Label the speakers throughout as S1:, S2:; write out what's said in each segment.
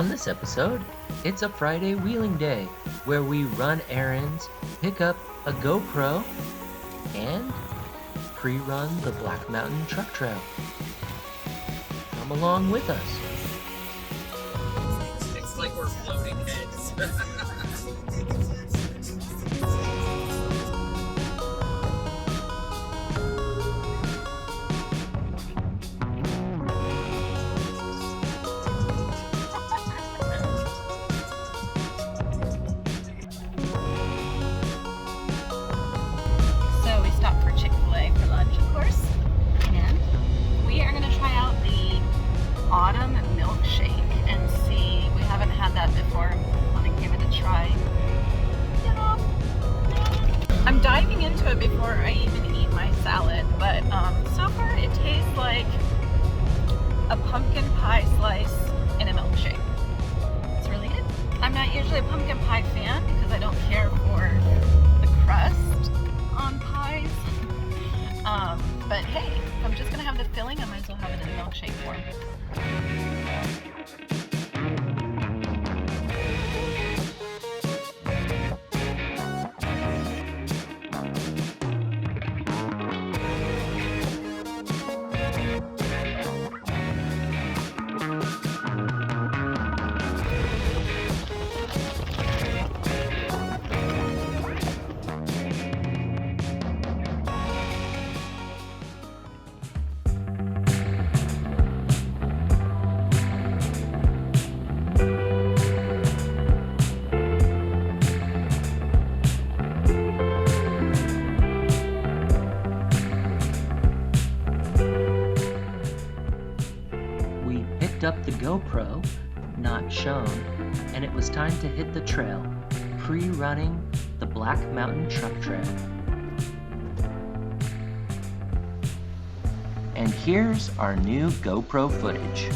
S1: On this episode, it's a Friday wheeling day where we run errands, pick up a GoPro, and pre-run the Black Mountain Truck Trail. Come along with us.
S2: It's like we're floating heads.
S3: So we stopped for Chick-fil-A for lunch, of course, and we are going to try out the autumn milkshake and see. We haven't had that before. I want to give it a try. Yeah. I'm diving into it before I even eat my salad, but so far it tastes like a pumpkin pie slice in a milkshake. It's really good. I'm not usually a pumpkin pie fan because I don't care for the crust on pies. But hey, if I'm just gonna have the filling, I might as well have it in milkshake form.
S1: We picked up the GoPro, not shown, and it was time to hit the trail, pre-running the Black Mountain Truck Trail. And here's our new GoPro footage.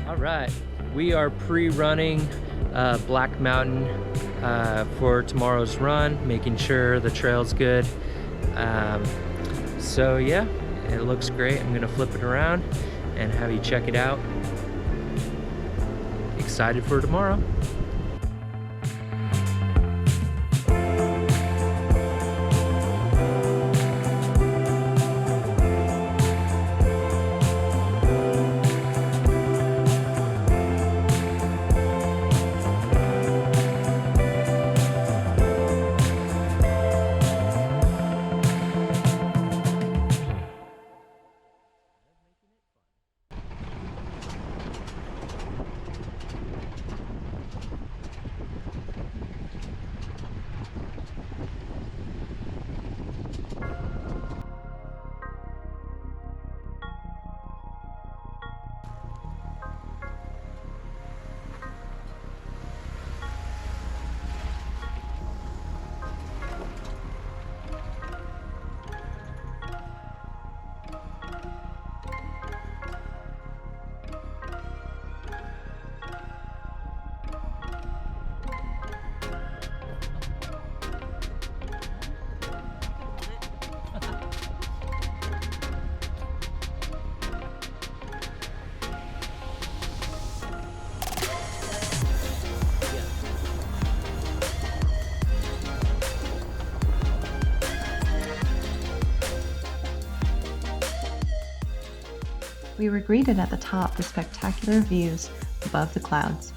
S1: Alright, we are pre-running Black Mountain for tomorrow's run, making sure the trail's good. So yeah, it looks great. I'm gonna flip it around and have you check it out. Excited for tomorrow.
S4: We were greeted at the top with spectacular views above the clouds.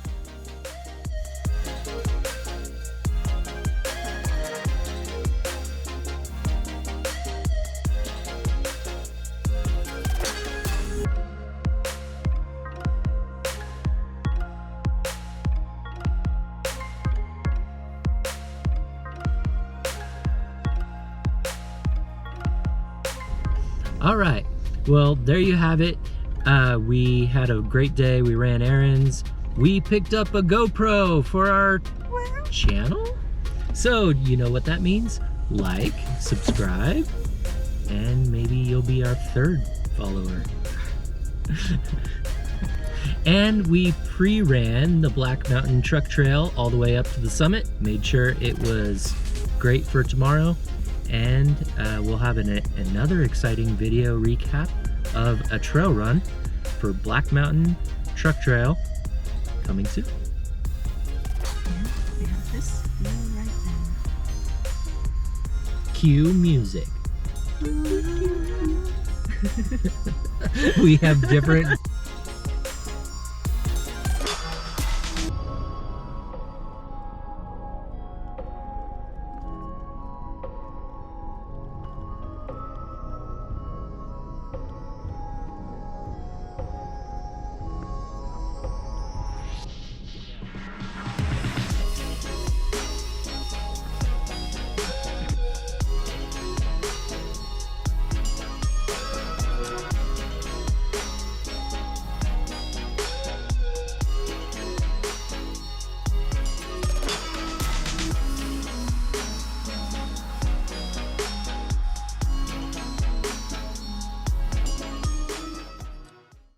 S1: All right, well, there you have it. We had a great day. We ran errands. We picked up a GoPro for our channel. So you know what that means? Like, subscribe, and maybe you'll be our third follower. And we pre-ran the Black Mountain Truck Trail all the way up to the summit. Made sure it was great for tomorrow. And we'll have another exciting video recap of a trail run for Black Mountain Truck Trail coming soon.
S3: And we have this view right there.
S1: Cue music. We have different